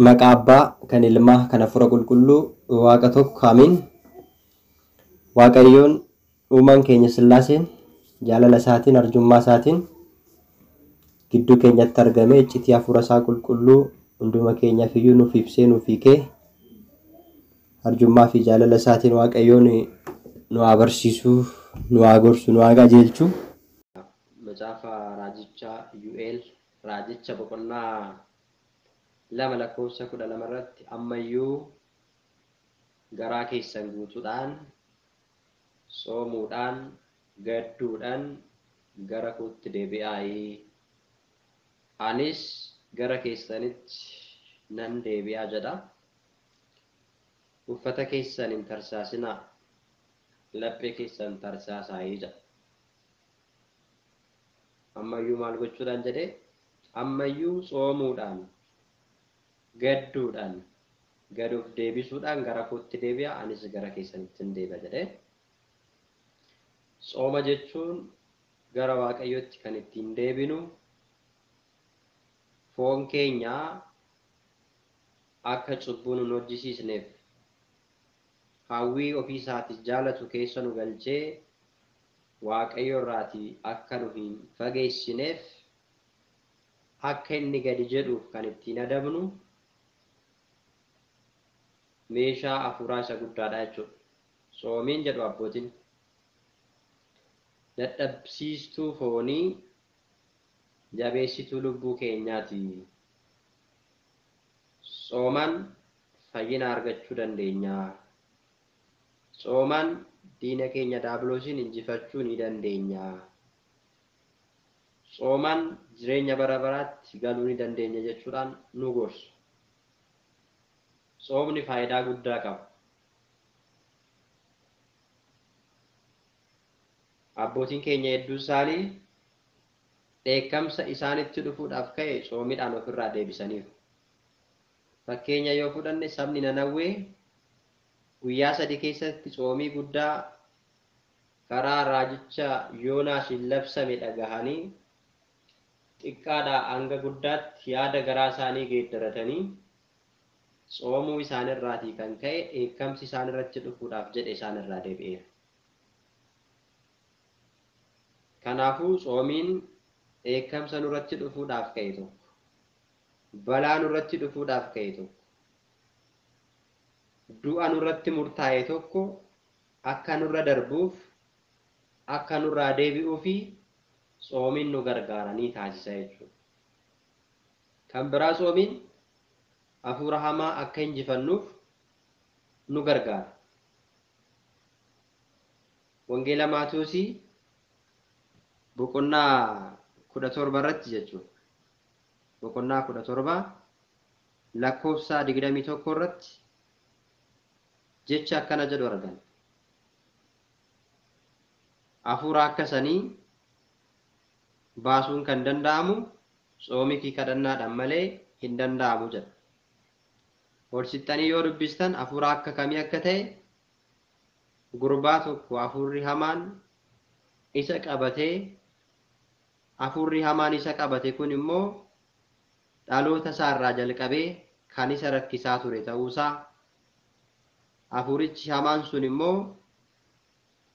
Maqaa Abbaa kan Ilmaa kan Hafuura Qulqulluu Waaqa tokko amiin. Waaqayyoon uumaan keenya Sillaaseen jaalala isaatiin arjummaa isaatiin gidduu keenyatti argame iccitii hafuura isaa qulqulluu hunduma keenyaaf iyyuu nuuf ibsee nuuf hiikee arjummaa fi jaalala isaatiin Waaqayyoon nu agarsiisuu, nu gorsu, nu qajeelchu. Macaafa raajichaa Yu'eel raajicha boqonnaa 2:12 irratti ammayyuu garaa keessan guutuudhaan soomuudhaan gadduudhaan gara kootti deebi'aa, anis gara keessanitti nan deebi'aa jedha. Uffata keessan hin tarsaasinaa, laphee keessan tarsaasaa jedha. Ammayyuu maal gochuudhaan jedhee? Ammayyuu soomuudhaan gadduudhaan gad of deebisuudhaan gara kootti deebi'aa, anis gara keessanitti nan deebi'a jedhee. Sooma jechuun gara Waaqayyootti kan ittiin deebinu foon keenya akka cubbuu nu hojjisiisneef hawwii ofii isaatii jaalatu keessa nu galchee Waaqayyo irraatii akka nu hin fageessineef akka inni gadi jedhuuf kan ittiin adabnu meeshaa hafuuraa isa guddaadha jechuudha. Soomiin jedhu abbootiin dadhabsiistuu foonii, jabeessituu lubbuu keenyaati. Sooman fayyina argachuu dandeenya. Sooman diina keenya daabiloosiin injifachuu ni dandeenya. Sooman jireenya bara baraatti galuu ni dandeenya jechuudhaan nu gorsu. Soomni faayidaa guddaa qaba. Abbootiin keenya hedduu isaanii dheekkamsa isaanitti dhufuudhaaf ka'e soomiidhaan ofirraa deebisaniiru. Fakkeenya yoo fudhanne sabni Nanawwee guyyaa 3 keessatti soomii guddaa karaa raajicha Yoonaasiin labsame dhagahanii xiqqaadhaa hanga guddaatti yaada garaa isaanii geeddaratanii soomuu isaanirraatii kan ka'e dheekkamsi isaanirratti dhufuudhaaf jedhe isaanirraa deebi'eera. Kanaafuu soomiin dheekkamsa nurratti dhufuudhaaf ka'e tokko, balaa nurratti dhufuudhaaf ka'e tokko, du'a nurratti murtaa'e tokko akka nurra darbuuf, akka nurraa deebi'uu fi soomiin nu gargaaranii taasisa jechuudha. Kan biraa soomiin hafuura hamaa akka injifannuuf nu gargaara. Wangeela Maatewos boqonnaa 17 irratti jechuudha. Boqonnaa 17 lakkoofsa 21 irratti jecha akkana jedhu argina. Hafuura akkasanii baasuun kan danda'amu soomii fi kadhannaadhaan malee hin danda'amu jedha. Horsixanii yoo dubbistan hafuura akka kamii akka ta'e gurbaa tokko hafuurri hamaan isa qabatee, hafuurri hamaan isa qabate kun immoo dhaloota isaarraa jalqabee kan isa rakkisaa ture ta'uusaa, hafuurichi hamaan sun immoo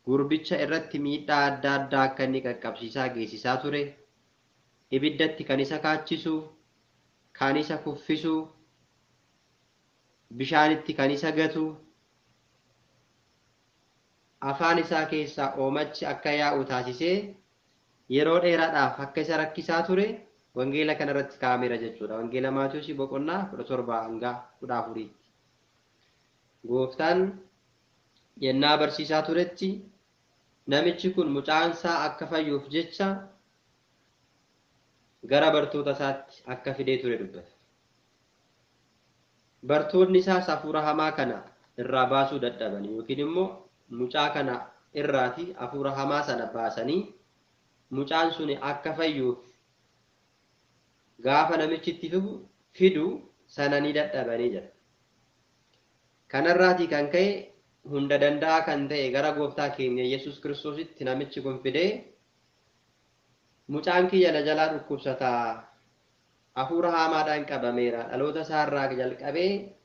gurbicha irratti miidhaa adda addaa akka inni qaqqabsiisaa geessisaa ture, ibiddatti kan isa kaachisu, kan isa kuffisu, bishaanitti kan isa gatu, afaan isaa keessaa oomachi akka yaa'u taasisee yeroo dheeraadhaaf akka isa rakkisaa ture wangeela kana irratti kaa'ameera jechuudha. Wangeela Maatewos boqonnaa 17 hanga 14. Gooftaan yennaa barsiisaa turetti namichi kun mucaansaa akka fayyuuf jecha gara bartoota isaatti akka fidee ture dubbata. Bartoonni isaas hafuura hamaa kana irraa baasuu dadhaban yookiin immoo mucaa kana irraati hafuura hamaa sana baasanii mucaan sun akka fayyuuf gaafa namichi itti fidu sana ni dadhabanii jira. Kanarraatii kan ka'e hunda danda'a kan ta'e gara gooftaa keenya Yesuus Kiristoositti namichi kun fidee mucaan kiyya na jalaa dhukkubsataa hafuura hamaadhaan qabameera. Dhaloota isaarraa jalqabee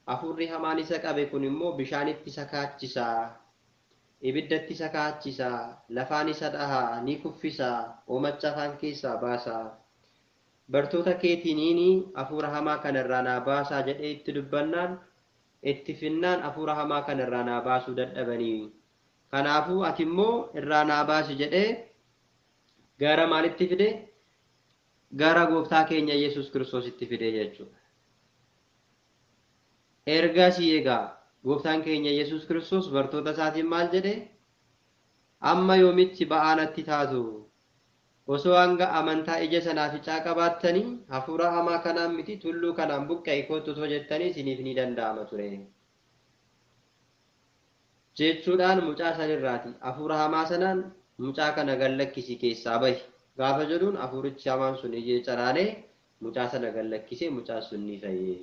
hafuurri hamaan isa qabe kun immoo bishaanitti isa kaachisaa, ibiddatti isa kaachisaa, lafaan isa dhahaa, ni kuffisaa, oomacha afaan keessaa baasaa. Bartoota keetiniin hafuura hamaa kanarraa naa baasaa jedhee itti dubbannaan itti finnaan hafuura hamaa kanarraa naa baasuu dadhabanii. Kanaafuu ati immoo irraa naa baasi jedhee gara maalitti fide? Gara gooftaa keenya Yesuus Kiristoositti fide jechuudha. Ergasii egaa gooftaan keenya Yesuus Kiristoos bartoota isaatiin maal jedhe? Amma yoomitti ba'aa natti taatu? Osoo hanga amantaa ija sanaaficaa qabaattanii hafuura hamaa kanaan miti tulluu kanaan buqqa'e kottu osoo jettanii isiniif ni danda'ama ture. Jechuudhaan mucaa sanirraati hafuura hamaa sanaan mucaa kana gallakkisii keessaa bahi. Gaafa jedhuun hafuurichi hamaan sun ijee caraanee mucaa sana gallakkisee mucaan sun ni fayyee.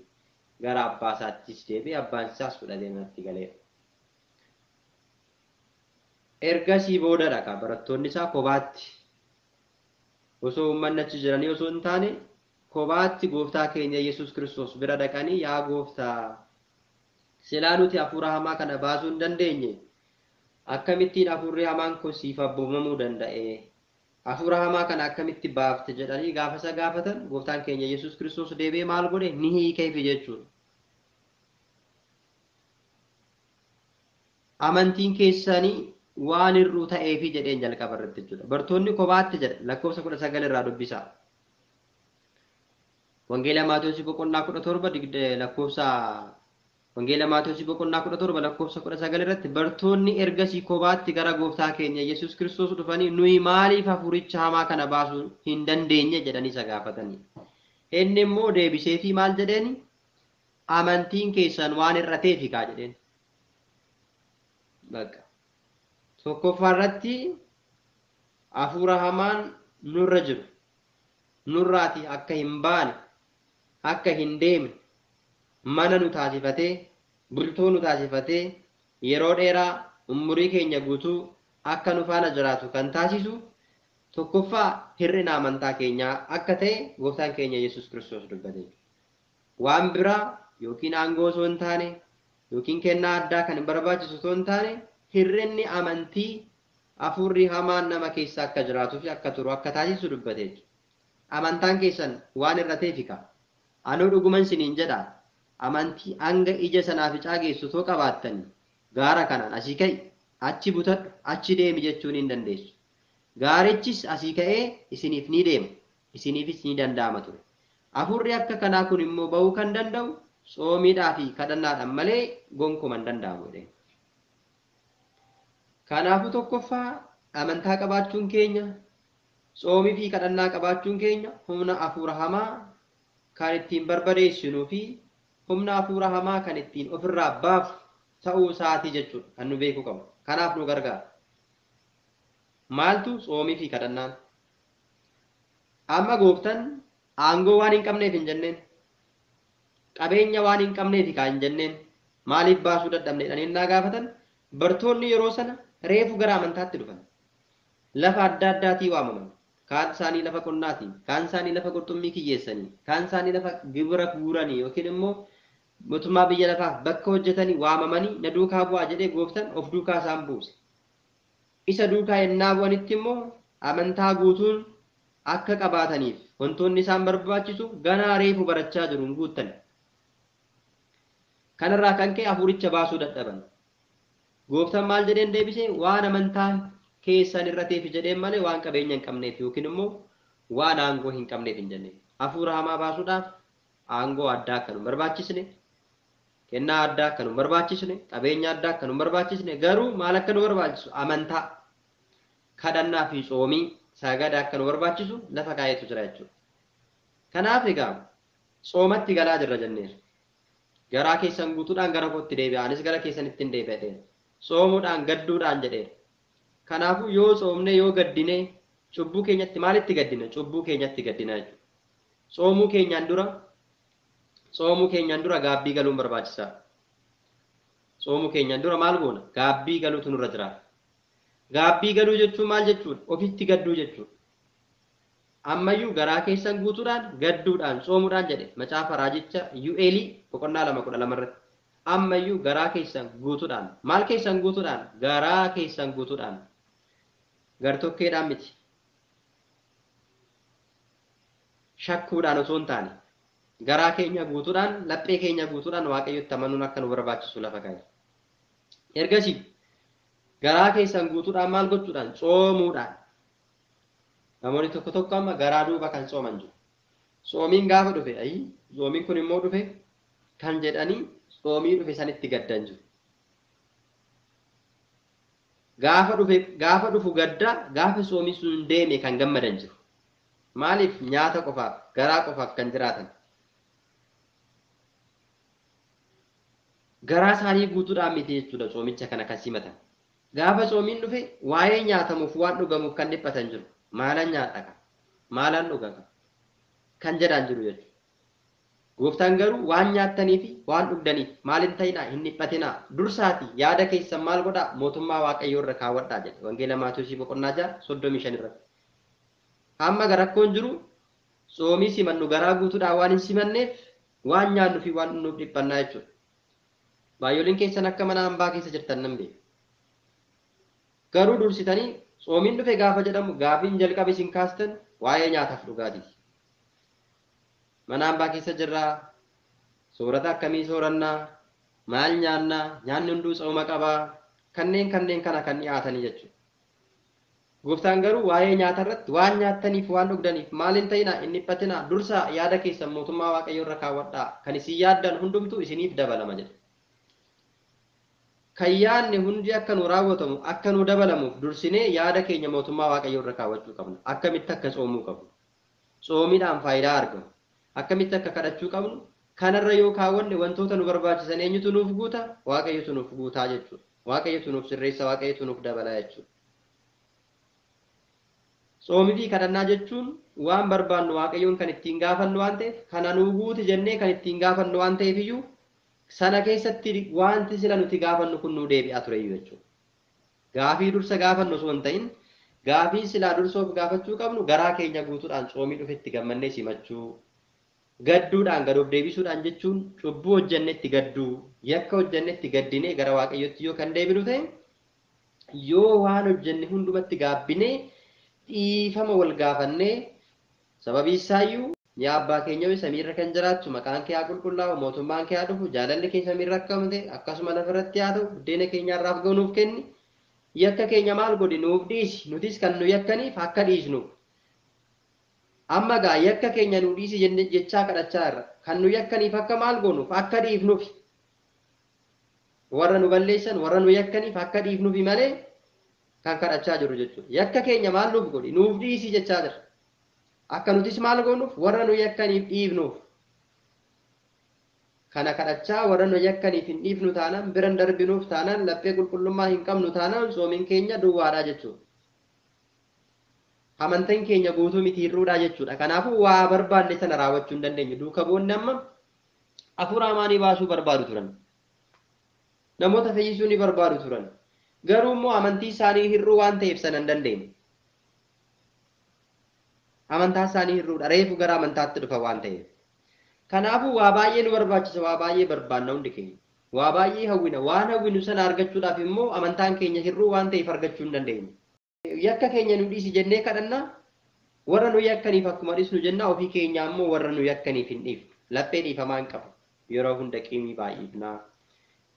Gara abbaa isaattis deebi'ee abbaan isaas fudhatee manatti galeera. Ergasii booda dhaqa barattoonni isaa kophaatti. Osoo uummanni achi jiranii osoo hin taane kophaatti gooftaa keenya Yesuus Kiristoos bira dhaqanii yaa gooftaa silaa nuti hafuura hamaa kana baasuu hin dandeenye akkamittiin hafuurri hamaan kun siif abboomamuu danda'e? Hafuura hamaa kana akkamitti baafte jedhanii gaafa isa gaafatan gooftaan keenya Yesuus Kiristoos deebi'ee maal godhe? Ni hiikeefi jechuudha. Amantiin keessanii waan irruu ta'eefi jedheen jalqaba irratti jechuudha. Bartoonni kophaatti jedha lakkoofsa 19 irraa dubbisaa. Wangeela Maatewos boqonnaa 17 lakkoofsa Wangeela Maatewos boqonnaa 17 lakkoofsa 19 irratti bartoonni ergasii kophaatti gara gooftaa keenya Yesuus Kiristoos dhufanii nuyi maaliif hafuuricha hamaa kana baasuu hin dandeenye jedhanii isa gaafatanii. Inni immoo deebiseefii maal jedheeni? Amantiin keessan waan irrateefi kaa jedheen. Bakka tokkoffaa irratti hafuura hamaan nurra jiru nurraati akka hin baane akka hin deemne mana nu taasifatee bultoo nu taasifatee yeroo dheeraa umurii keenya guutuu akka nu faana jiraatu kan taasisu tokkoffaa hir'ina amantaa keenyaa akka ta'e gooftaan keenya Yesuus Kiristoos dubbate. Waan biraa yookiin aangoo osoo hin taane yookiin kennaa addaa kan hin barbaachisu osoo hin taane hir'inni amantii hafuurri hamaan nama keessa akka jiraatuu fi akka turu akka taasisu dubbate. Amantaan keessan waan irrateefi kaa. Anuu dhuguman isiniin jedha amantii hanga ija sanaaficaa geessu too qabaattan gaara kanaan asii ka'i achi butadhu achi deemi jechuun hin dandeessu. Gaarichis asii ka'ee isiniif ni deema isiniifis ni danda'ama ture. Hafuurri akka kanaa kun immoo ba'uu kan danda'u soomiidhaa fi kadhannaadhaan malee gonkumaa hin danda'amu jedhe. Kanaafuu tokkoffaa amantaa qabaachuun keenya soomii fi kadhannaa qabaachuun keenya humna hafuura hamaa kan ittiin barbadeessinuu fi humna hafuura hamaa kan ittiin ofirraa baafu ta'uu isaatii jechuudha kan nu beekuu qabu. Kanaaf nu gargaara. Maaltu soomii fi kadhannaan? Amma gooftaan aangoo waan hin qabneef hin jenneen qabeenya waan hin qabneef kaa hin jenneen maaliif baasuu dadhabneedhaan innaa gaafatan bartoonni yeroo sana reefu gara amantaatti dhufan. Lafa adda addaatii waamaman. Kaan isaanii lafa qonnaatii, kaan isaanii lafa qurxummii kiyyeessanii, kaan isaanii lafa gibira guuranii yookiin immoo mootummaa biyya lafaaf bakka hojjetanii waamamanii na duukaa bu'aa jedhee gooftaan of duukaa isaan buuse. Isa duukaa yennaa bu'anitti immoo amantaa guutuun akka qabaataniif wantoonni isaan barbaachisu ganaa reefu barachaa jiru hin guuttan. Kanarraa kan ka'e hafuuricha baasuu dadhaban. Gooftaan maal jedheen deebisee waan amantaan keessan irrateefi jedheen malee waan qabeenya hin qabneef yookiin immoo waan aangoo hin qabneef hin jenne. Hafuura hamaa baasuudhaaf aangoo addaa akka nu barbaachisne, kennaa addaa akka nu barbaachisne, qabeenya addaa akka nu barbaachisne garuu maal akka nu barbaachisu amantaa, kadhannaa fi soomii, sagada akka nu barbaachisu lafa kaa'eetu jira jechuudha. Kanaaf egaa soomatti galaa jirra jenneeru. Garaa keessan guutuudhaan gara kootti deebi'a. Anis gara keessanitti hin deebi'adhe. Soomuudhaan gadduudhaan jedheera. Kanaafuu yoo soomne yoo gaddine cubbuu keenyatti maalitti gaddina? Cubbuu keenyatti gaddina jechuudha. Soomuu keenyaan dura gaabbii galuun barbaachisaadha. Soomuu keenyaan dura maal goona? Gaabbii galuutu nurra jira. Gaabbii galuu jechuun maal jechuudha? Ofitti gadduu jechuudha. ammayyuu garaa keessan guutuudhaan gadduudhaan soomuudhaan jedhe macaafa raajicha Yu'eelii boqonnaa 2:12 irratti ammayyuu garaa keessan guutuudhaan maal keessan guutuudhaan garaa keessan guutuudhaan gartokkeedhaan miti shakkuudhaan osoo hin taane garaa keenya guutuudhaan laphee keenya guutuudhaan waaqayyotti amanuun akka nu barbaachisu lafa kaa'e. Ergasii garaa keessan guutuudhaan maal gochuudhaan soomuudhaan namoonni tokko tokko amma garaa duuba kan sooman jiru. Soomiin gaafa dhufe soomiin kun immoo dhufe kan jedhanii soomii dhufe sanitti gaddan jiru. Gaafa dhufu gadda gaafa soomii sun deeme kan gammadan jiru. Maaliif nyaata qofaaf garaa qofaaf kan jiraatan. Garaa isaanii guutuudhaan miti jechuudha soomicha kana kan simatan. Gaafa soomiin dhufe waa'ee nyaatamuuf waan dhugamuuf kan dhiphatan jiru. Maalan nyaadha maalan dhugaga kan jedhan jiru jechuudha. Gooftaan garuu waan nyaattanii fi waan dhugdaniif maalin ta'inaa hin dhiphatinaa dursaati yaada keessan maal godhaa mootummaa waaqayyoo irra kaawwadhaa jedhe wangeela Maatewos boqonnaa 6:35 irratti. Amma garakkoon jiru soomii simannu garaa guutuudhaan waan hin simanneef waan nyaannu fi waan nuuf dhiphannaa jechuudha. Baay'ooliin keessan akka mana hambaa keessa jirtan nan beeka. Garuu dursitanii soomiin dhufe gaafa jedhamu gaafiin jalqabe isin kaastan waa'ee nyaataaf dhugaatiiti. Mana hambaa keessa jirraa soorata akkamii soorannaa maal nyaannaa nyaanni hunduu tsooma qabaa kanneen kana kan dhiyaatanii jechuudha. Gooftaan garuu waa'ee nyaata irratti waan nyaattaniif waan dhugdaniif maalin ta'inaa hin dhiphatinaa dursa yaada keessan mootummaa waaqayyoo irra kaawwadhaa kan isin yaaddan hundumtuu isiniif dabalama jedha. Kan yaadne hundi akka nu raawwatamu akka nu dabalamuuf dursinee yaada keenya mootummaa waaqayyoo irra kaawwachuu qabna. Akkamitti akka soomuu qabnu. Soomiidhaan faayidaa argamu. Akkamitti akka kadhachuu qabnu. Kanarra yoo kaawwanne wantoota nu barbaachisan eenyutu nuuf guuta? Waaqayyotu nuuf guutaa jechuudha. Waaqayyotu nuuf sirreessa, waaqayyotu nuuf dabalaa jechuudha. Soomii fi kadhannaa jechuun waan barbaannu waaqayyoon kan ittiin gaafannu waan ta'eef kana nuu guuti jennee kan ittiin gaafannu waan ta'eef iyyuu sana keessatti wanti sila nuti gaafannu kun nuu deebi'a ture jechuudha. Gaafii dursa gaafannu osoo hin ta'in gaafii silaa dursoof gaafachuu qabnu garaa keenya guutuudhaan soomii dhufetti gammannee simachuu gadduudhaan gadoof deebisuudhaan jechuun cubbuu hojjennetti gadduu yakka hojjennetti gaddinee gara waaqayyotti yoo kan deebinu ta'e yoo waan hojjenne hundumatti gaabbinee dhiifama wal gaafannee sababii isaayyuu yaa abbaa keenya samiirra kan jiraattu maqaan kee haa qulqullaa'u mootummaan kee haa dhufu jaalalli kee samiirra akkamte akkasuma lafarratti haa ta'u buddeena keenya irraaf ga'u nuuf kenni yakka keenya maal godhi nuuf dhiisi nutis kan nu yakkaniif akka dhiisnuuf amma gaa yakka keenya nu dhiisi jechaa kadhachaa irra kan nu yakkaniif akka maal goonuuf akka dhiifnuuf warra nu balleessan warra nu yakkaniif akka dhiifnuuf malee kan kadhachaa jiru jechuudha. Yakka keenya maal nuuf godhi nuuf dhiisi jechaa jira. Akka nutis maal goonuuf warra nu yakkaniif dhiifnuuf. Kana kadhachaa warra nu yakkaniif hin dhiifnu taanaan biran darbinuuf taanaan laphee qulqullummaa hin qabnu taanaan soomiin keenya duwwaadhaa jechuudha. Amantaan keenya guutuu miti hir'uudhaa jechuudha. Kanaafuu waa barbaanne sana raawwachuu hin dandeenyu. Duuka boonni amma hafuura amaanii baasuu barbaadu turan. Namoota fayyisuu ni barbaadu turan. Garuu immoo amantii isaanii hir'uu waan ta'eef sana hin dandeenye. Amantaa isaanii hir'uudha. Reefu gara amantaatti dhufa waan ta'eef. Kanaafuu waa baay'ee nu barbaachisa, waa baay'ee barbaanna hundi keenya. Waa baay'ee hawwina. Waan hawwinu sana argachuudhaaf immoo amantaan keenya hir'uu waan ta'eef argachuu hin dandeenye. Yakka keenya nu dhiisi jennee kadhannaa warra nu yakkaniif akkuma dhiisnu jennaa ofii keenya ammoo warra nu yakkaniif hin dhiifnu. Laphee dhiifamaa hin qabu. Yeroo hunda qiimii baay'ifnaa.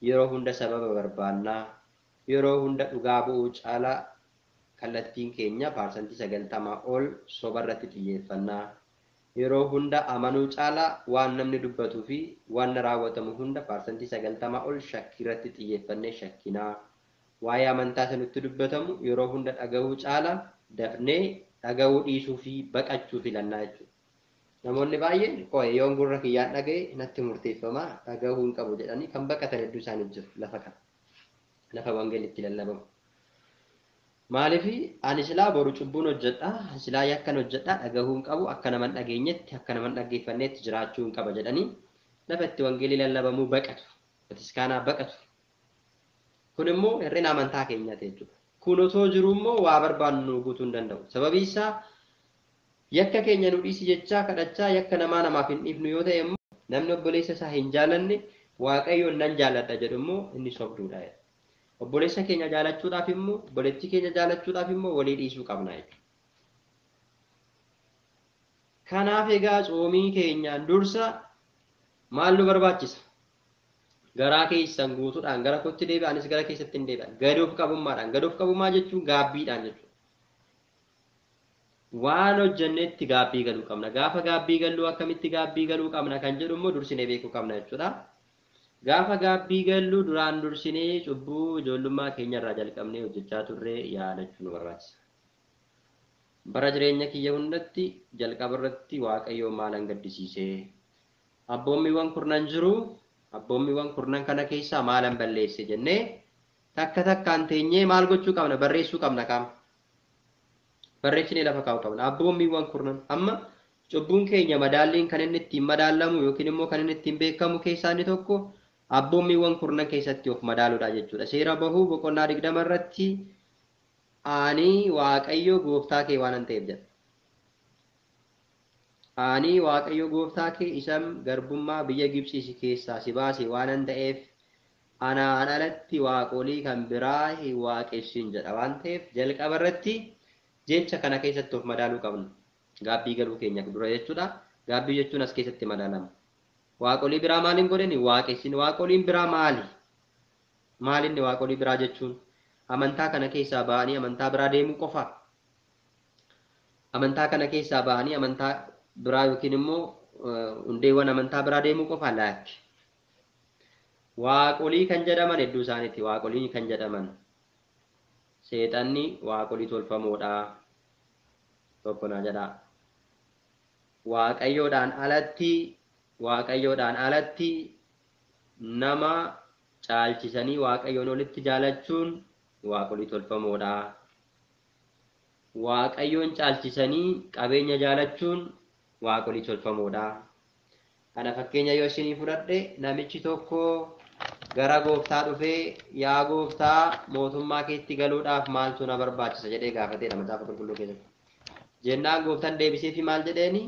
Yeroo hunda sababa barbaannaa. Yeroo hunda dhugaa bu'uu caalaa kallattiin keenya parsantii 90 ol sobarratti xiyyeeffannaa. Yeroo hunda amanuu caalaa waan namni dubbatuu fi waan raawwatamu hunda parsantii 90 ol shakkiirratti xiyyeeffannee shakkinaa. Waa'ee amantaa sanutti dubbatamu yeroo hunda dhagahuu caalaa dafnee dhagahuu dhiisuu fi baqachuu filannaa jechuudha. Namoonni baay'een qo'ee yoon gurra kiyyaan dhaga'e natti murteeffamaa dhagahuu hin qabu jedhanii kan baqatan hedduu isaaniif jiru lafa kana. Lafa wangeelitti lallabamu. Maaliif ani silaa boru cubbuun hojjedhaa, silaa yakkan hojjedhaa dhagahuu hin qabu akka naman dhageenyetti akka naman dhaggeeffanneetti jiraachuu hin qaba jedhanii lafa itti wangeelii lallabamuu baqatu. Bataskaanaa baqatu. Kun immoo hir'ina amantaa keenyaati jechuudha. Kun otoo jiru immoo waa barbaannu guutuu hin danda'u. Sababii isaa yakka keenya nu dhiisi jechaa kadhachaa yakka namaaf hin dhiifnu yoo ta'e immoo namni obboleessa isaa hin jaalanne waaqayyoon nan jaaladha jedhu immoo inni sobduudha. Obboleessa keenya jaalachuudhaaf immoo obboleettii keenya jaalachuudhaaf immoo walii dhiisuu qabna jechuudha. Kanaaf egaa tsoomii keenyaan dursa maal nu barbaachisa? Garaa keessan guutuudhaan gara kootti deebi'aa, anis gara keessatti hin deebi'an. Gadoof qabummaadhaan. Gadoof qabummaa jechuun gaabbiidhaan jechuudha. Waan hojjennetti gaabbii galuu qabna. Gaafa gaabbii gallu akkamitti gaabbii galuu qabna kan jedhu immoo dursinee beekuu qabna jechuudha. Gaafa gaabbii gallu duraan dursinee cubbuu ijoollummaa keenyarraa jalqabnee hojjechaa turre yaadachuu nu barbaachisa. Bara jireenya kiyya hundatti jalqaba irratti Waaqayyoo maalan gaddisiisee abboommiiwwan kurnan jiru. Abboommiiwwan kurnan kana keessaa maalan balleesse jennee takka takkaan teenyee maal gochuu qabna? Barreessuu qabna qaama. Barreessinee lafa kaa'uu qabna. Abboommiiwwan kurnan amma cubbuun keenya madaalliin kan inni ittiin madaalamu yookiin immoo kan inni ittiin beekamu keessaa inni tokko abboommiiwwan kurnan keessatti of madaaluudha jechuudha. Seera bahuu boqonnaa 20 irratti ani Waaqayyo gooftaa kee waan ta'eef jedha. Ani Waaqayyo gooftaa kee isam garbummaa biyya Gibxii keessaa si baase waan ta'eef anaan alatti waaqolii kan biraa hin waaqessin jedha waan ta'eef jalqaba irratti jecha kana keessatti of madaaluu qabna. Gaabbii galuu keenya dura jechuudha. Gaabbii jechuun as keessatti madaalama. Waaqolii biraa maaliin godhani? Waaqessin. Waaqoliin biraa maali? Maalinni waaqolii biraa jechuun? Amantaa kana keessaa ba'anii amantaa biraa deemuu qofa. Amantaa kana keessaa ba'anii amantaa biraa yookiin immoo hundeewwan amantaa biraa deemuu qofa laatti. Waaqolii kan jedhaman hedduu isaaniiti. Waaqolii kan jedhaman seexanni waaqolii tolfamoodha. Tokko na jedha. Waaqayyoodhaan alatti nama caalchisanii Waaqayyoon olitti jaalachuun waaqolii tolfamoodha. Waaqayyoon caalchisanii qabeenya jaalachuun waaqolii tolfamoodha. Kana fakkeenya yoo isinii fudhadhe namichi tokko gara gooftaa dhufee yaa gooftaa mootummaa keetti galuudhaaf maaltu na barbaachisa jedhee gaafateedha macaafa qulqulluu keessatti. Jennaan gooftaan deebiseefi maal jedheeni?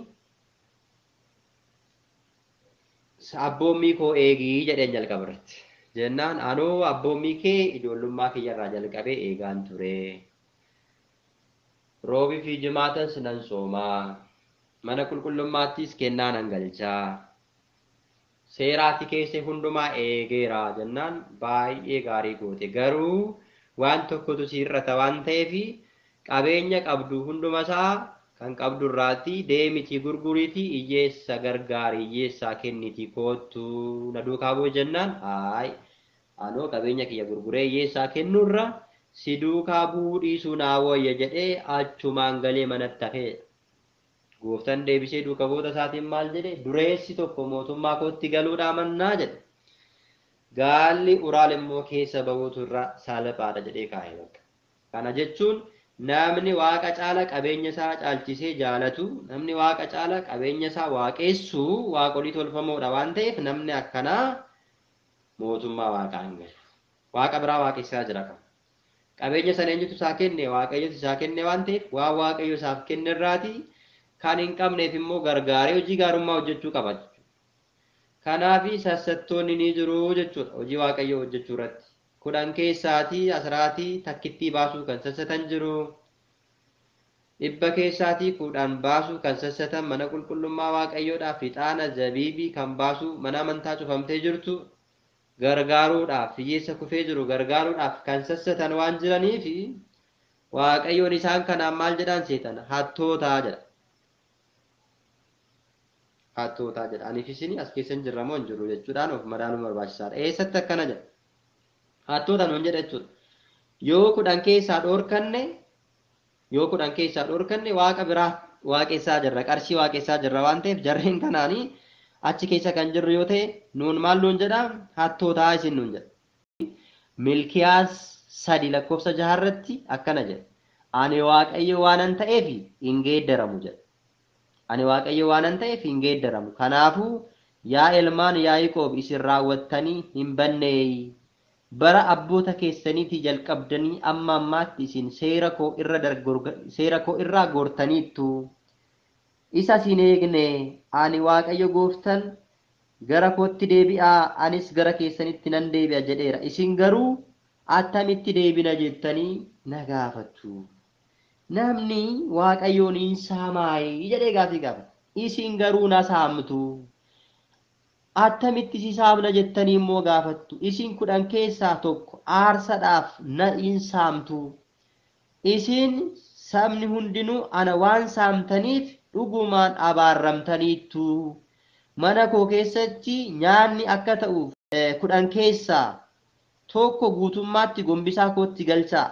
Abboommii koo eegii jedheen jalqaba irratti. Jennaan anoo abboommii kee ijoollummaa kiyyarraa jalqabee eegaan ture. Roobii fi jimaatas nan soomaa. Mana qulqullummaattis kennaa nan galchaa. Seeraati keesse hundumaa eegeera jennaan baay'ee gaarii goote. Garuu waan tokkotu sirrata waan ta'eef qabeenya qabdu hundumasaa kan qabdu irraati deemiti gurguriiti hiyyeessa gargaari hiyyeessaa kenniti kootu na duukaa bu'u jennaan anoo qabeenya kiyya gurguree hiyyeessaa kennurra si duukaa bu'uu dhiisuu naa wayya jedhee achumaan galee manatti hafee. Gooftaan deebisee duuka bu'oota isaatiin maal jedhe? Dureessi tokko mootummaa kootti galuudhaa mannaa jedhe. Gaalli uraal immoo keessa bahuutu irra salphaadha jedhee kaa'e bakka. Kana jechuun namni waaqa caala qabeenya isaa caalchisee jaalatu, namni waaqa caala qabeenya isaa waaqessu waaqolii tolfamoodha waan ta'eef namni akkanaa mootummaa waaqaa hin galu. Waaqa biraa waaqessaa jira qaba. Qabeenya sana eenyutu isaa kenne? Waaqayyotu isaa kenne waan ta'eef waan waaqayyo isaaf kenne irraati kan hin qabneef immoo gargaaree hojii gaarummaa hojjechuu qaba jechuudha. Kanaaf sassattoonni ni jiru jechuudha hojii waaqayyoo hojjechuu irratti. 10 keessaatii asiraatii takkittii baasuu kan sassatan jiru. 100 keessaatii 10 baasuu kan sassatan mana qulqullummaa waaqayyoodhaaf ixaana zabiibii kan baasuu mana amantaa cufamtee jirtu gargaaruudhaaf hiyyeessa kufee jiru gargaaruudhaaf kan sassatan waan jiraniif waaqayyoon isaan kanaan maal jedhaan seetan hattootaa jedha. Hattootaa jedha. Aniif isin as keessa hin jirramoo hin jiru jechuudhaan of madaaluu barbaachisaadha. Eessatti akkana jedha? Hattoota nuun jedha jechuudha. Yoo 10 keessaa dhorkanne waaqa biraa waaqessaa jirra qarshii waaqessaa jirra waan ta'eef jarreen kanaanii achi keessa kan jirru yoo ta'e nuun maal nuun jedha? Hattootaa isin nuun jedha. Milkiyaas 3 lakkoofsa 6 irratti akkana jedha. Ani waaqayyo waanan ta'eef hin geeddaramu jedha. Ani waaqayyo waanan ta'eef hin geeddaramu. Kanaafuu yaa ilmaan Yaaqoob isin raawwattanii hin banne. Bara abboota keessaniitii jalqabdanii amma ammaatti isin seera koo irraa gortaniittu. isa sin eegne ani waaqayyo gooftan gara kootti deebi'aa anis gara keessanitti nan deebi'a jedheera isin garuu attamitti deebina jettanii na gaafattu namni waaqayyoon hin saamaayi jedhee gaafii gaafata isin garuu na saamtu attamitti si saamna jettanii immoo gaafattu isin 10 keessaa tokko aarsadhaaf na hin saamtu isin sabni hundinuu ana waan saamtaniif dhugumaan abaarramtaniittu mana koo keessatti nyaanni akka ta'uuf 10 keessaa tokko guutummaatti gombisaa kootti galchaa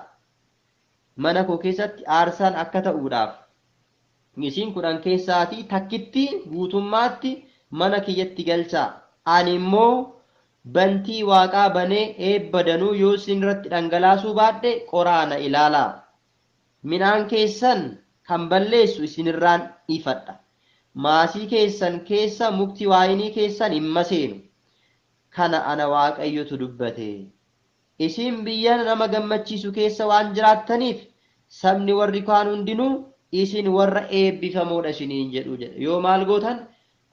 mana koo keessatti aarsaan akka ta'uudhaaf isin 10 keessaatii takkitti guutummaatti mana kiyyatti galchaa ani immoo bantii waaqaa banee eebbadanuu yoo isin irratti dhangalaasuu baadhe qoraana ilaalaa midhaan keessan kan balleessu isinirraan ifadha maasii keessan keessa mukti waayinii keessan hin maseenu kana ana waaqayyotu dubbate isin biyya nama gammachiisu keessa waan jiraattaniif sabni warri kaan hundinuu isin warra eebbifamoodha isiniin jedhu jedhe yoo maal gootan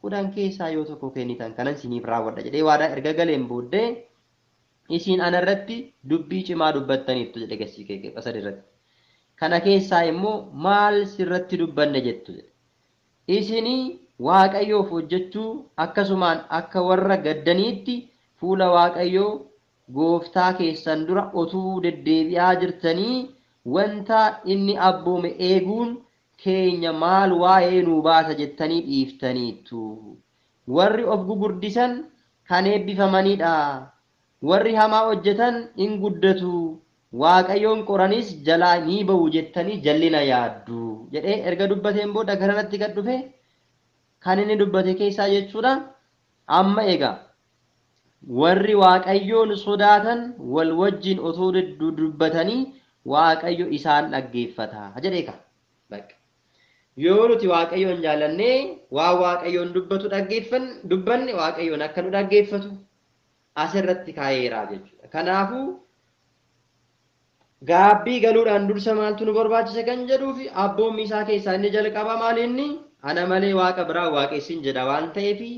10 keessaa yoo tokko kennitan kanan isiniif raawwadha jedhee waadaa erga galeen booddee isin ana irratti dubbii cimaa dubbattaniittu jedhe gasii kee qasad irratti kana keessaa immoo maal sirratti dubbanne jettu isini waaqayyoof hojjechuu akkasumaan akka warra gaddaniitti fuula waaqayyoo gooftaa keessan dura otuu deddeebi'aa jirtanii wanta inni abboome eeguun keenya maal waa'ee nuu baasa jettanii dhiiftaniittu warri of gugurdisan kan eebbifamanidha warri hamaa hojjetan in guddatu waaqayyoon qoranis jalaa ni ba'u jettanii jallina yaaddu jedhee erga dubbateen booda garanatti gad dhufe kan inni dubbate keessaa jechuudha amma egaa warri waaqayyoon sodaatan wal wajjin otoo dubbatanii waaqayyo isaan dhaggeeffata jedhee ka bakka yoo nuti waaqayyoon jaalanne waa waaqayyoon dubbatu dubbanne waaqayyoon akka nu dhaggeeffatu asirratti kaayeeraa jechuudha kanaafuu gaabbii galuudhaan dursa maaltu nu barbaachisa kan jedhuufi abboommi isaa keessaa inni jalqaba maalinni ana malee waaqa biraa waaqessin jedha waan ta'eefi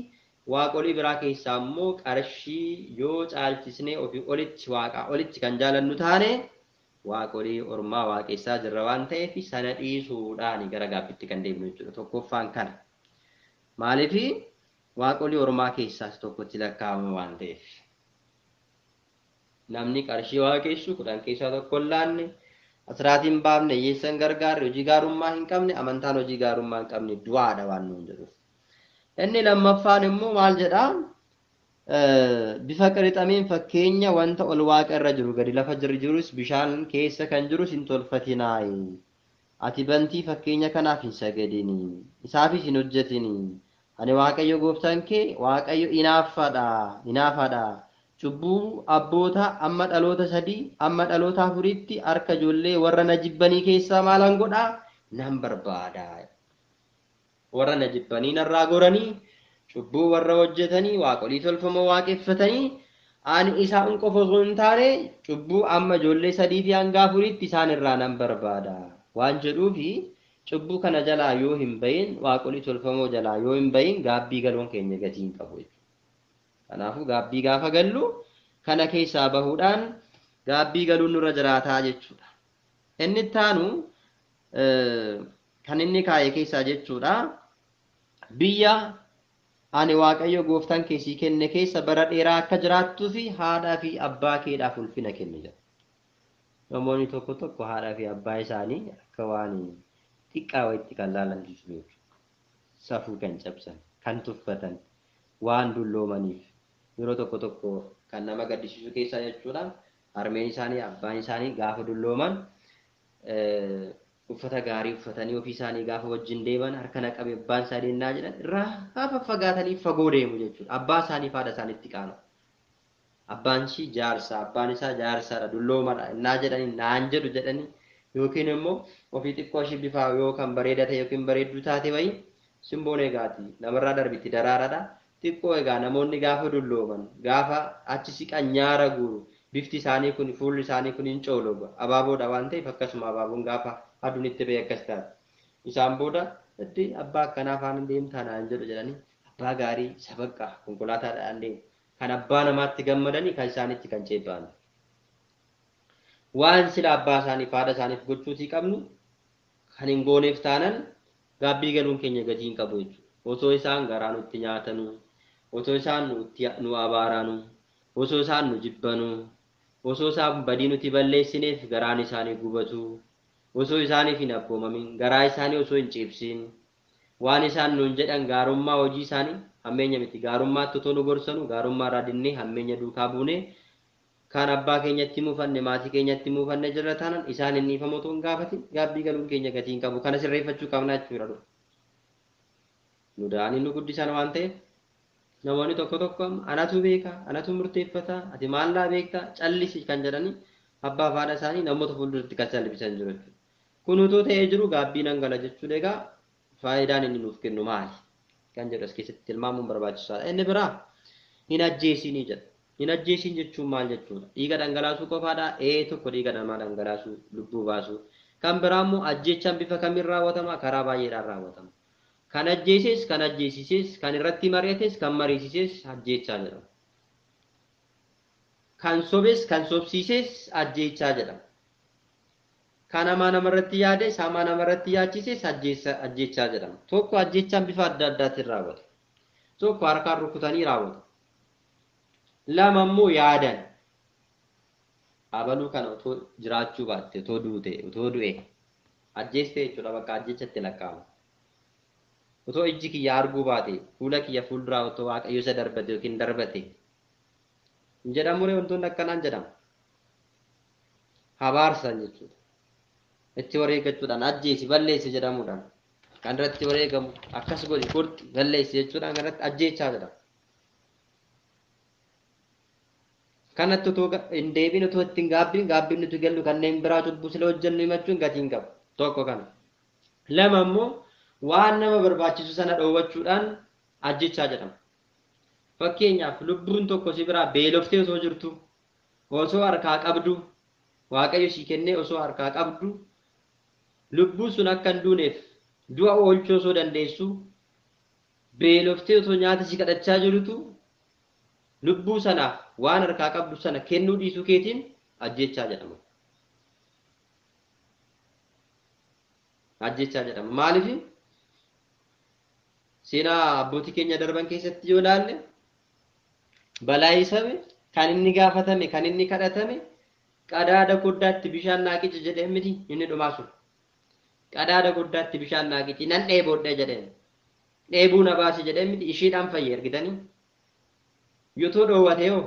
waaqolii biraa keessaa immoo qarshii yoo caalchisnee ofii olitti waaqa olitti kan jaalannu taane waaqolii ormaa waaqessaa jirra waan ta'eefi sana dhiisuudhaan gara gaabbitti kan deemnu jechuudha tokkoffaan kana maaliifi waaqolii ormaa keessaas tokkotti lakkaa'ama waan ta'eef namni qarshii waaqessu 10 keessaa tokko laanne asraatiin baafne yeessan gargaarre hojii gaarummaa hin qabne amantaan hojii gaarummaa hin qabne du'aadha waan nuun jedhu inni lammaffaan immoo maal jedha bifa qirixameen fakkeenya wanta ol waaqa irra jiru gadi lafa jirus bishaan keessa kan jirus hin tolfatinaayi ati bantii fakkeenya kanaaf hin sagadini isaafis hin hojjetini ani waaqayyo gooftaan kee waaqayyo inaafadha cubbuu abboota amma dhaloota 3 amma dhaloota 4tti harka ijoollee warra najibbanii keessaa maalan godhaa nan barbaada warra najibbanii narraa goranii cubbuu warra hojjetanii waaqolii tolfamoo waaqeffatanii ani isaan qofa osoo hin taane cubbuu amma ijoollee 3 fi hanga 4tti isaan irraa nan barbaada waan jedhuufi cubbuu kana jalaa yoo hin bayin waaqolii tolfamoo jalaa yoo hin bayin gaabbii galuun keenya gatii hin qabu kanaafuu gaabbii gaafa gallu kana keessaa bahuudhaan gaabbii galuun nurra jiraataa jechuudha inni taanu kan inni kaayee keessaa jechuudha biyya ani waaqayyo gooftaan keessii kenne keessa bara dheeraa akka jiraattuu fi haadhaa fi abbaa keedhaaf ulfina kenne jedha namoonni tokko haadhaa fi abbaa isaanii akka waan xiqqaa wayitti kan laalan jiru safuu kan cabsan kan tuffatan waan dulloomaniif yeroo tokko kan nama gaddisiisu keessaa jechuudha harmeen isaanii abbaan isaanii gaafa dullooman uffata gaarii uffatanii ofii isaanii gaafa wajjin deeman harka naqabe abbaan isaanii innaa jedhan irraa gaafa fagaatanii fagoo deemu jechuudha abbaa isaanii faada isaaniitti qaana abbaan ishii jaarsa abbaan isaa jaarsaadha dulloomadha innaa jedhanii naan jedhu jedhanii yookiin immoo ofii xiqqoo ishii bifa yookaan bareeda ta'e yookiin bareedduu taate wayii simboon egaati namarraa darbitti daraaradha xiqqoo egaa namoonni gaafa dullooman gaafa achi siqan nyaara guuru bifti isaanii kun fuulli isaanii kun hin coologa abaaboodha waan ta'eef akkasuma abaaboon gaafa aduun itti ba'e akkas taate Isaan booda itti abbaa akkanaa afaan deemtaa naan jedhu jedhanii abbaa gaarii sabaqqa konkolaataadhaan deemu. Kan abbaa namaatti gammadanii kan isaanitti kan ceebba'an. Waan sila abbaa isaaniif haadha isaaniif gochuutii qabnu kan hin gooneef taanan gaabbii galuun keenya gatii hin qabu jechuudha. Osoo isaan garaa nutti nyaatanu, osoo isaan nu abaaranu, osoo isaan nu jibbanu, osoo isaan badii nuti balleessineef garaan isaanii gubatu, osoo isaaniif hin abboomamin, garaa isaanii osoo hin ciibsin, waan isaan nuun jedhan gaarummaa hojii isaanii hammeenya miti. Gaarummaatti otoo nu gorsanu gaarummaa irraa dinnee hammeenya duukaa buunee kan abbaa keenyatti muufanne maatii keenyatti muufanne jirra taanan isaan hin dhiifamu otoo hin gaafatin gaabbii galuun keenya gatii hin qabu. Kana sirreeffachuu qabna jechuudha. Nu da'anii nu guddisan waan ta'eef namoonni tokko tokko anatu beeka, anatu murteeffata, ati maallaa beekta, callisi kan jedhanii abbaa fi haadha isaanii namoota fuulduratti kan salphisan jiru jechuudha. Kun utoo ta'ee jiru gaabbii nan gala jechuudha. Egaa faayidaan inni nuuf kennu maali? Kan jedhu as keessatti tilmaamuun barbaachisaadha. Inni biraa hin ajjeesinii jedha. Hin ajjeesin jechuun maal jechuudha? Dhiiga dhangalaasuu qofaadha. Tokko dhiiga namaa dhangalaasuu, lubbuu baasuu. Kan biraa immoo ajjeechaan bifa kamiin raawwatama? Karaa baay'eedhaan raawwatama. Kan ajjeeses, kan ajjeesises, kan irratti mari'ates, kan mariisises ajjeechaa jedhama. Kan sobes, kan sobsiises ajjeechaa jedhama. Kan hamaa namarratti yaade, hamaa namarratti yaachises ajjeechaa jedhama. Tokko ajjeechaan bifa adda addaatiin raawwata. Tokko harkaan rukutanii raawwata. Lama immoo yaadan. Abaluu kana otoo jiraachuu baatte, otoo duute, otoo du'e ajjeeste jechuudha. Bakka ajjeechatti lakkaa'ama. Otoo ijji kiyya arguu baate, fuula kiyya fuulduraa otoo waaqayyo isa darbate yookiin darbate hin jedhamure wantoonni akkanaan jedhama. Habaarsan jechuudha. Itti wareegachuudhaan ajjeesi balleessi jedhamuudhaan kan irratti wareegamu akkas godhi kurti balleessi jechuudhaan kan irratti ajjeechaa jedhama. Kanatti otoo hin deebiin otoo ittiin gaabbiin nuti gallu kanneen biraa cubbuu sila hojjennu himachuun gatii hin qabu. Tokko kana. Lama immoo waan nama barbaachisu sana dhoowwachuudhaan ajjechaa jedhama. Fakkeenyaaf lubbuun tokko si biraa beeloftee osoo jirtu, osoo harkaa qabdu, waaqayyo si kennee osoo harkaa qabdu, lubbuun sun akka hin duuneef du'a oolchuu osoo dandeessu, beeloftee osoo nyaata si kadhachaa jirtu, lubbuu sanaaf waan harkaa qabdu sana kennuu dhiisuu keetiin ajjechaa jedhama. Ajjechaa jedhama. Maaliif? Seenaa abbootii keenya darban keessatti yoo ilaalle balaa isabe kan inni gaafatame kan inni kadhatame qadaada guddaatti bishaan naaqici jedhee miti inni dhumaa sun. Qadaada guddaatti bishaan naaqici nan dheeboodhe jedheen. Dheebuu na baase jedhee miti ishiidhaan fayyee argitanii. Yoo dhoowwate yoo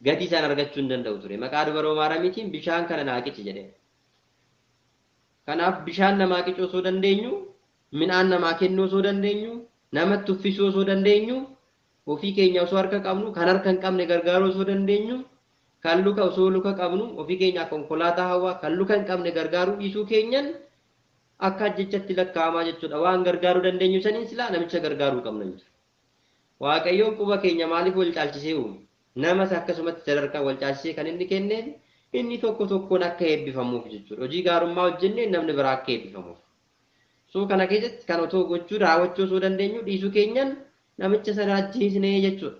gatii isaan argachuu hin danda'u ture. Maqaa dubaroo maaramiitiin bishaan kana naaqici jedheen. Kanaaf bishaan namaa qicuu osoo dandeenyu, midhaan namaa kennuu osoo dandeenyu, namatti uffisuu osoo dandeenyu, ofii keenya osoo harka qabnu, kan harka hin qabne gargaaruu osoo dandeenyu, kan luka osoo luka qabnu, ofii keenya konkolaataa hawaa kan luka hin qabne gargaaruu dhiisuu keenyan akka ajjechatti lakkaa'amaa jechuudha. Waan gargaaruu dandeenyu saniin silaa namicha gargaaruu qabna jechuudha. Waaqayyoon quba keenya maaliif wal caalchisee uume? Namas akkasumatti sadarkaa wal caalchisee kan inni kenneef inni tokko tokkoon akka eebbifamuuf jechuudha. Hojii gaarummaa hojjennee namni biraa akka eebbifamuuf. Soo kana keessatti kan otoo gochuu raawwachuu osoo dandeenyu dhiisuu keenyan namicha sana ajjeesnee jechuudha.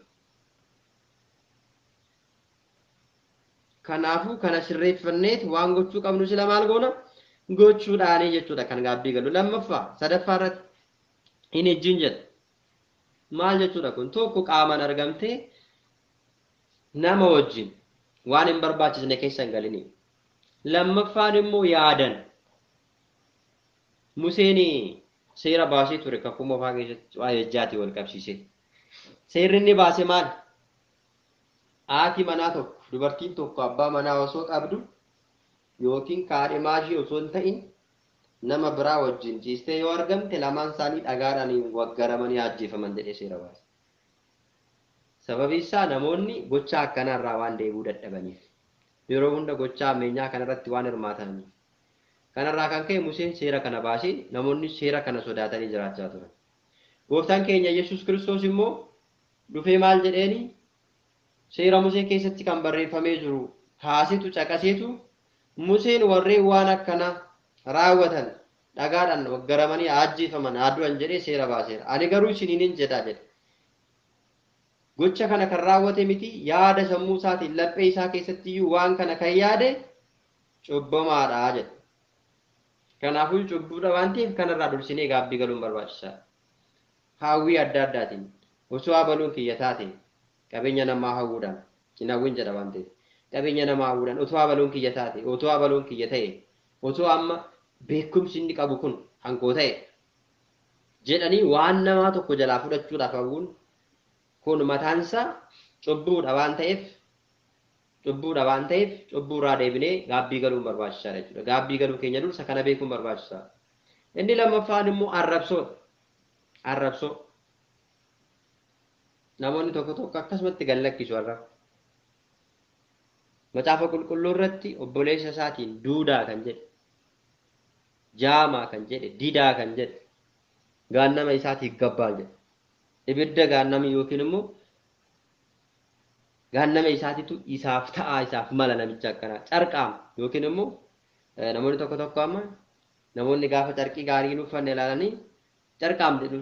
Kanaafuu kana sirreeffanneet waan gochuu qabnu sila maal goona? Gochuudhaanii jechuudha kan gaabbii galu. Lammaffaa sadaffaa irratti hin ejjiin jedha. Maal jechuudha kun? Tokko qaamaan argamtee nama wajjin waan hin barbaachisne keessa hin galini. Lammaffaan immoo yaadan. Museen seera baasee ture kakuu moofaa keessatti waa'ee ejjaatii wal qabsiise. Seerri inni baase maal? Haati manaa tokko dubartiin tokko abbaa manaa osoo qabdu yookiin kaadhimaa ishee osoo hin ta'in nama biraa wajjin ciistee yoo argamte lamaan isaanii dhagaadhaan waggaramanii ajjeefaman jedhee seera baase. Sababii isaa namoonni gocha akkanarraa waan deebuu dadhabaniif yeroo hunda gocha ammeenyaa kanarratti waan hirmaataniif. Kanarraa kan ka'e Museen seera kana baasee namoonni seera kana sodaatanii jiraachaa turan. Gooftaan keenya Yesuus Kiristoos immoo dhufee maal jedheeni seera Musee keessatti kan barreeffamee jiru kaasetu caqaseetu Museen warreen waan akkana raawwatan dhagaadhaan waggaramanii ajjeefaman adu'an jedhee seera baaseera. Ani garuu isiniin jedhaa jedhe. Gocha kana kan raawwate miti yaada sammuu isaatiin laphee isaa keessatti iyyuu waan kana kan yaade cubbamaadha jedhe. Kanaafuu cubbuudha waan ta'eef kanarraa dursinee gaabbii galuun barbaachisaadha. Hawwii adda addaatiin osoo abaluun kiyya taate qabeenya namaa hawwuudhaan hin hawwin jedha waan ta'eef qabeenya namaa hawwuudhaan osoo abaluun kiyya taate osoo abaluun kiyya ta'e osoo amma beekumsi inni qabu kun hangoo ta'e jedhanii waan namaa tokko jalaa fudhachuudhaaf hawwuun kun mataansaa cubbuudha waan ta'eef cubbuurraa deebinee gaabbii galuun barbaachisaadha jechuudha. Gaabbii galuu keenya dursa kana beekuun barbaachisaadha. Inni lammaffaan immoo arrabsoo. Namoonni tokko tokko akkasumatti gallakkisu arraba. Macaafa qulqulluu irratti obboleessa isaatiin duudaa kan jedhe, jaamaa kan jedhe, didaa kan jedhe, gaannama isaatiif gabbaa jedhe. Ibidda gaannamii yookiin immoo gaannama isaatitu isaaf ta'a isaaf mala namicha akkanaa carqaama yookiin immoo namoonni tokko tokko amma namoonni gaafa carqii gaarii hin uffanne ilaalanii carqaam jedhu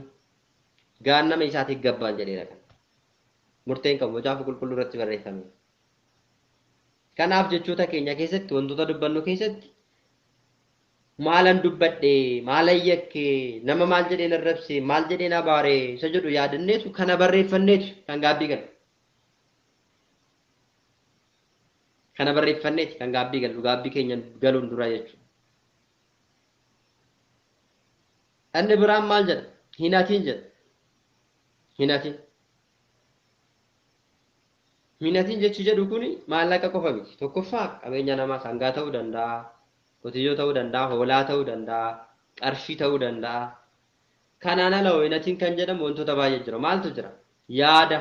gaannama isaatiif gabbaan jedheera kan murteen qabu macaafa qulqulluu irratti barreeffame. Kanaaf jechoota keenya keessatti wantoota dubbannu keessatti maalan dubbadhe maalan yakke nama maal jedheen arrabse maal jedheen abaare isa jedhu yaadanneetu kana barreeffanneetu kan gaabbii galu. Kana barreeffanneeti kan gaabbii galu gaabbii keenya galuun dura jechuudha. Inni biraan maal jedha? Hinatiin jedha. Hinatiin jechi jedhu kuni maallaqa qofa miti. Tokkoffaa qabeenya namaa sangaa ta'uu danda'a, qotiyyoo ta'uu danda'a, hoolaa ta'uu danda'a, qarshii ta'uu danda'a. Kanaan ala hinatiin kan jedhamu wantoota baay'ee jira. Maaltu jira? Yaada.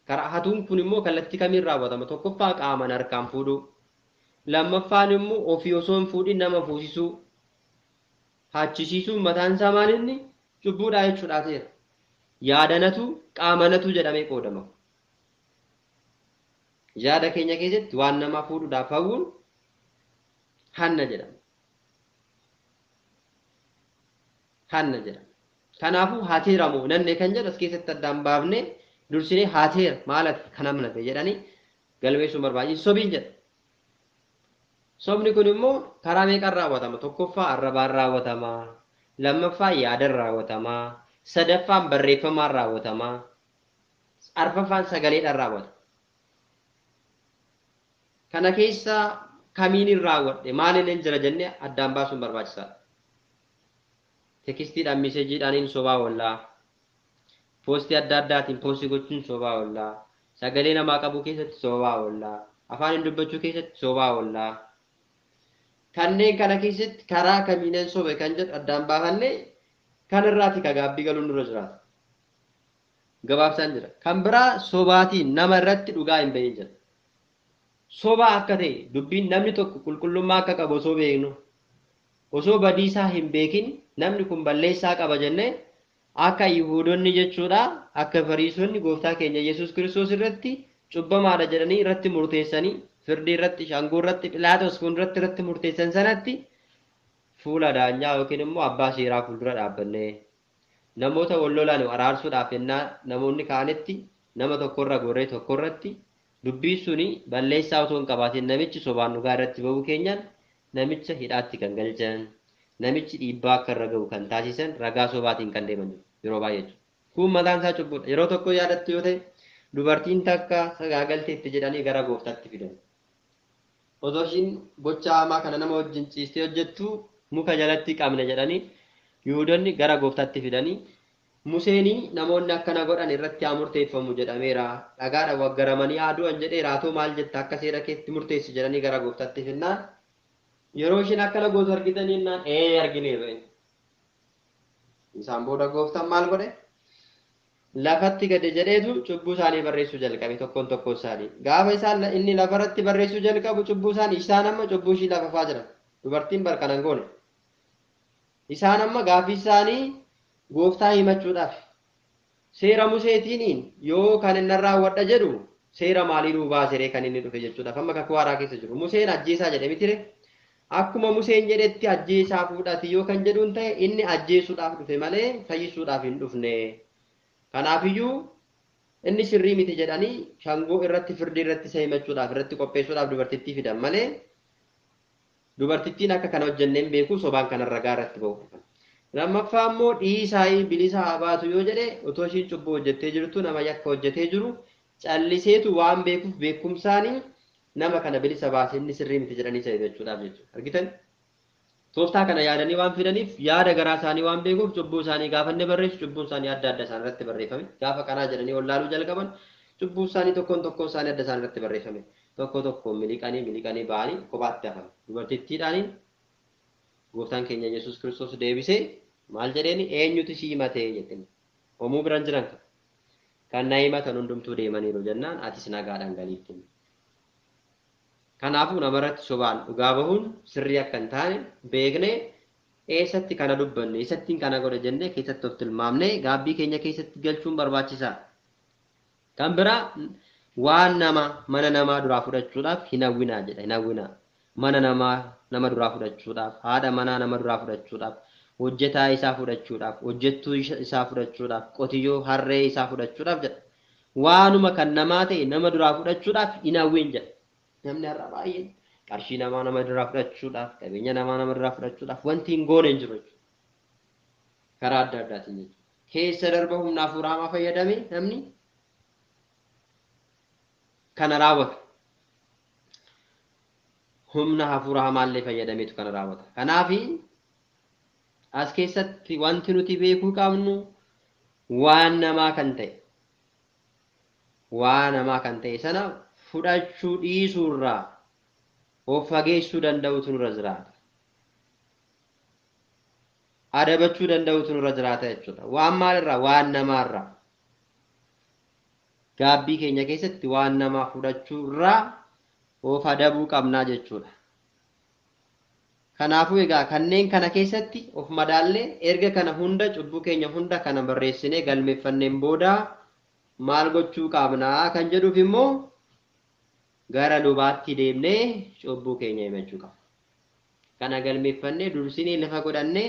Karaa hatuun kun immoo kallattii kamiin raawwatama? Tokkoffaa qaaman harkaan fuudhuu. Lammaffaan immoo ofii osoo hin fuudhin nama fuusisuu. Hachisiisuun mataan isaa maalinni cubbuudhaa jechuudha ta'eera. Yaadanatu qaamanatu jedhamee qoodama. Yaada keenya keessatti waan nama fuudhuudhaaf hawwuun hanna jedhama. Kanaafuu haateera moo nanne kan jedhu as keessatti addaan baafnee dursinee haateera maalati kan amnate jedhanii galmeessuun barbaachisu sobiin jedha. Sobni kun immoo karaa meeqaan raawwatama? Tokkoffaa arrabaan raawwatama, lammaffaa yaadaan raawwatama, sadaffaan barreeffamaan raawwatama, arfaffaan sagaleedhaan raawwatama. Kana keessa kamiin hin raawwadhe maaliin hin jira jennee addaan baasuun barbaachisaadha. Tekistiidhaan meeseejiidhaan sobaa oollaa. Poostii adda addaatiin poostii gochuun sobaa oollaa. Sagalee namaa qabu keessatti sobaa oollaa. Afaan dubbachuu keessatti sobaa oollaa. Kanneen kana keessatti karaa kamiin sobe kan jedhu addaan baafannee kan irraati ka gaabbii galuun dura jiraata. Gabaabsaan jira. Kan biraa sobaatiin nama irratti dhugaa hin bahin jira. Sobaa akka ta'e dubbiin namni tokko qulqullummaa akka qabu osoo beeknu osoo badiisaa hin beekin namni kun balleessaa qaba jennee akka Yihuudoonni jechuudha akka Fariisonni gooftaa keenya Yesuus Kiristoos irratti cubbamaadha jedhanii irratti murteessanii firdii irratti shanguu irratti Philaaxoos kun irratti murteessan sanatti fuula daanyaa yookiin immoo abbaa seeraa fuuldura dhaabbannee namoota wal lolan araarsuudhaaf yennaa namoonni kaanitti nama tokkorra gorree tokkorratti dubbii suni balleessaa osoo hin qabaatin namichi sobaan dhugaa irratti ba'uu keenyaan namicha hidhaatti kan galchan namichi dhiibbaa akka irra ga'u kan taasisan ragaa sobaatiin kan deeman yeroo baay'ee kun mataan isaa cubbuudha. Yeroo tokko yaadattu yoo ta'e dubartiin takka sagaagalteetti jedhanii gara gooftaatti fidan. Osoo ishiin gocha hamaa kana nama wajjin ciistee hojjettu muka jalatti qabne jedhanii Yihuudoonni gara gooftaatti fidanii Museenii namoonni akkana godhan irratti haa murteeffamu jedhameera. Dhagaadhaan waggaramanii adu'an jedhee raatoo maal jetta akka seera keetti murteessi jedhanii gara gooftaatti finnaan yeroo ishiin akkana gootu argitanii jennaan argineerra. Isaan booda gooftaan maal godhe? Lafatti gadi jedheetu cubbuu isaanii barreessuu jalqabe tokkoon isaanii. Gaafa isaan inni lafarratti barreessuu jalqabu cubbuu isaanii isaan amma cubbuu ishii lafafaa jiran. Dubartiin barkanan goone. Isaan amma gaaffii isaanii gooftaa himachuudhaaf seera Museetiin yoo kan inni raawwadha jedhu seera maalii nuu baasere kan inni dhufe jechuudhaaf amma kakuu haaraa keessa jiru. Museen ajjeesaa jedhe mitire akkuma Museen jedhetti ajjeesaa fuudhati yoo kan jedhuun ta'e inni ajjeesuudhaaf dhufe malee fayyisuudhaaf hin dhufne. Kanaafiyyuu inni sirrii miti jedhanii shangoo irratti firdii irratti isa himachuudhaaf irratti qopheessuudhaaf dubartittii fidan malee dubartittiin akka kana hojjenneen beeku sobaan kana ragaa irratti ba'u. Lammaffaa immoo dhiisaa bilisa haa baatu yoo jedhe otoo ishiin cubbuu hojjettee jirtu nama yakka hojjetee jiru calliseetu waan beekuuf beekumsaanii nama kana bilisa baase inni sirrii miti jedhanii isa himachuudhaaf jechuudha. Argitan? Tooftaa kana yaadanii waan fidaniif yaada garaa isaanii waan beekuuf cubbuu isaanii gaafanne barreessu cubbuun isaanii adda adda isaan irratti barreeffame. Gaafa kanaa jedhanii wallaaluu jalqaban cubbuu isaanii tokkoon tokkoon isaanii adda isaan irratti barreeffame. Tokko tokko miliqanii ba'anii kophaatti hafan. Dubartittiidhaaniin gooftaan keenya Yesuus Kiristoos deebisee maal jedheeni eenyutu si himatee jetteen. Homuu biraan jiran kan na himatan hundumtuu deemaniiru jennaan atis nagaadhaan galiitti. Kanaafuu namarratti sobaan dhugaa bahuun sirrii akka hin taane beeknee eessatti kana dubbanne eessatti kana godhe jennee keessatti of tilmaamnee gaabbii keenya keessatti galchuun barbaachisaa. Kan biraa waan mana namaa duraa fudhachuudhaaf hin hawwinaa jedha hin hawwinaa. Mana nama duraa fudhachuudhaaf haadha manaa nama duraa fudhachuudhaaf hojjetaa isaa fudhachuudhaaf hojjettuu isaa fudhachuudhaaf qotiyyoo harree isaa fudhachuudhaaf jedha. Waanuma kan namaa ta'e nama duraa fudhachuudhaaf hin hawwin jedha. Namni har'a baay'ee qarshii nama duraa fudhachuudhaaf qabeenya nama duraa fudhachuudhaaf wanti hin goone hin jiru jechuudha. Karaa adda addaatiin jechuudha. Keessa darba humna hafuuraa fayyadame namni kana raawwata. Humna hafuuraa maallee fayyadameetu kana raawwata. Kanaaf as keessatti wanti nuti beekuu qabnu waan namaa kan ta'e sana fudhachuu dhiisuurraa of fageessuu danda'utu nurra jiraata. Adabachuu danda'utu nurra jiraata jechuudha. Waan maalirraa? Waan namaarraa. Gaabbii keenya keessatti waan namaa fudhachuurraa of adabuu qabnaa jechuudha. Kanaafuu egaa kanneen kana keessatti of madaallee erga kana hunda cubbuu keenya hunda kana barreessinee galmeeffanneen booda maal gochuu qabnaa kan jedhuuf immoo gara lubaatti deemnee cubbuu keenya himachuu qabna. Kana galmeeffannee dursinee lafa godhannee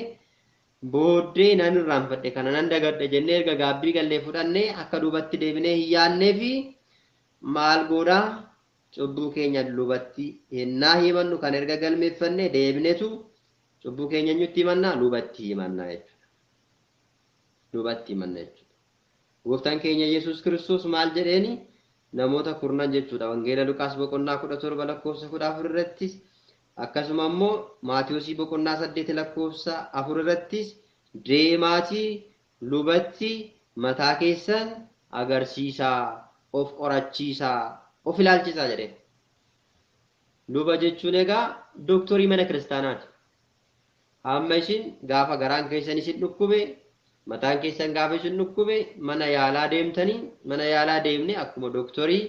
booddee nan irraanfadhe kana nan dagadhe jennee erga gaabbii gallee fudhannee akka lubatti deebinee hin yaannee fi maal godhaa cubbuu keenya lubatti hennaa himannu kan erga galmeeffannee deebinetu cubbuu keenya nyutti himannaa lubatti himannaa jechuudha. Lubatti himanna jechuudha. Gooftaan keenya Yesuus Kiristoos maal jedheeni namoota kurnan jechuudha. Wangeela Luqaas boqonnaa 17 lakkoofsa 14 irrattis akkasuma immoo Maatiyoosi boqonnaa 8 lakkoofsa 4 irrattis deemaatii lubatti mataa keessan agarsiisaa of qorachiisaa of ilaalchisaa jedhe. Luba jechuun egaa doktorii mana kiristaanaati. Amma isin gaafa garaan keessan isin dhukkube mataan keessan gaafa isin dhukkube mana yaalaa deemtanii mana yaalaa deemne akkuma doktorii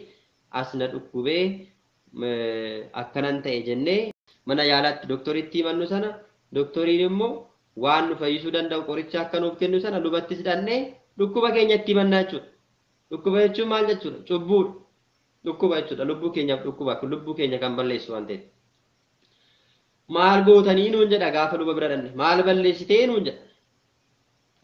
asna dhukkubee akkanan ta'e jennee mana yaalaatti doktoriitti himannu sana doktoriin immoo waan nu fayyisuu danda'u qoricha akka nuuf kennu sana lubatti hidhannee dhukkuba keenyatti himannaa jechuudha. Dhukkuba jechuun maal jechuudha? Cubbuudha. Dhukkuba jechuudha. Lubbuu keenyaaf dhukkuba lubbuu keenya kan balleessu waan ta'eef. Maal gootanii nuun jedha gaafa luba bira dhanne maal balleessitee nuun jedha.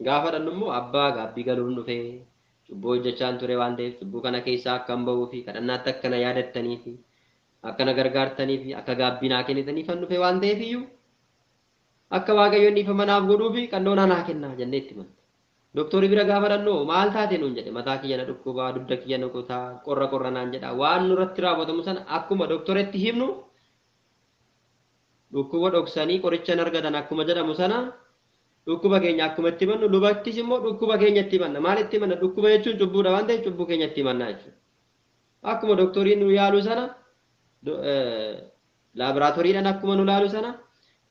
Gaafa dhannu immoo abbaa gaabbii galuun dhufee cubbuu hojjechaan ture waan ta'eef cubbuu kana keessaa akka hin bahuu fi kadhannaatti akkana yaadattanii fi akkana gargaartanii fi akka gaabbii naa kennitanii fan dhufee waan ta'eef iyyuu akka waaqayyoon dhiifama naaf godhuu fi qannoon naa kennaa jennee itti himanna. Doktorii bira gaafa dhannu maal taate nuun jedhe mataa kiyya na dhukkubaa dugda kiyya na qotaa qorra naan jedha waan nurratti raawwatamu sana akkuma doktoretti himnu dhukkuba dhoksanii qoricha argatan akkuma jedhamu sana dhukkuba keenya akkuma itti himannu lubattis immoo dhukkuba keenya itti himanna. Maal itti himanna? Dhukkuba jechuun cubbuudha waan ta'eef cubbuu keenya itti himanna jechuudha. Akkuma doktoriin nu yaalu sana laaboraatooriidhaan akkuma nu laalu sana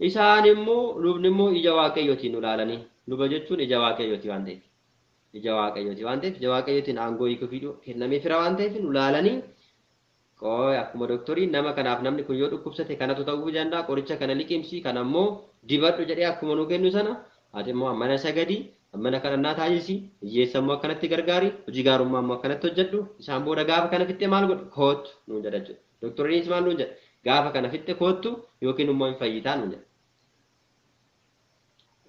isaan immoo lubni immoo ija waaqayyootiin nu laalanii luba jechuun ija waaqayyooti waan ta'eef ija waaqayyooti waan ta'eef ija waaqayyootiin aangoo hiikuu fi kennamee fira waan ta'eef nu laalanii akkuma doktoriin nama kanaaf namni kun yoo dhukkubsate kanatu ta'uu danda'a qoricha kana liqimsi kana immoo dibadhu jedhee akkuma nu kennu sana ati immoo mana sagadii mana kadhannaa taasisi hiyyeessa immoo akkanatti gargaari hojii gaarummaa immoo akkanatti hojjedhu isaan booda gaafa kana fittee maal godhu kootu nuun jedha jechuudha. Doktoriinis maal nuun jedha Gaafa kana fitte kootu yookiin immoo hin fayyitaan jedha.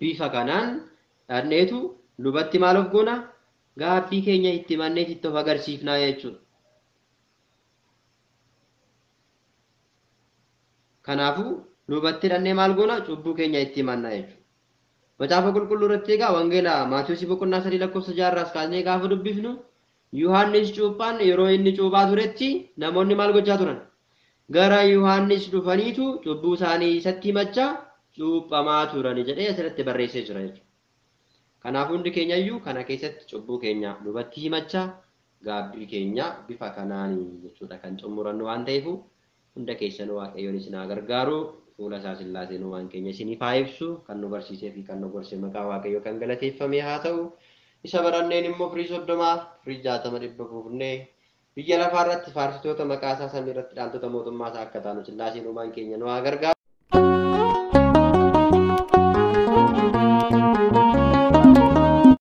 Bifa kanaan dhadheetu lubatti maal of goona? Gaabbii keenya itti manneet itti of agarsiifnaa jechuudha. Kanaafuu lubatti dhannee maal goona? Cubbuu keenya itti mannaa jechuudha. Macaafa qulqulluu irratti egaa wangeelaa Maatiyuus boqonnaa 3 lakkoofsa 6 kaasnee gaafa dubbifnu Yohaannis cuuphaan yeroo inni cuuphaa turetti namoonni maal gochaa turan? Gara Yohaannis dhufaniitu cubbuu isaanii isatti himachaa cuuphamaa turan jedhee asirratti barreessee jira jechuudha. Kanaaf hundi keenya iyyuu kana keessatti cubbuu keenya lubatti himachaa gaabbii keenya bifa kanaan jechuudha kan xumurannu waan ta'eef hunda keessanuu Waaqayyoon isin haa gargaaru. Fuula isaa Sillaaseen waan keenya isiniif haa ibsu kan nu barsiisee fi kan nu gorse maqaa Waaqayyoo kan galateeffame haa ta'u. Isa baranneen immoo firii 30 firii 60 dhibba buufnee biyya lafaa irratti faarsitoota maqaa isaa samii irratti dhaaltota mootummaa isaa akka taanu Sillaaseen waan keenya nu haa gargaaru.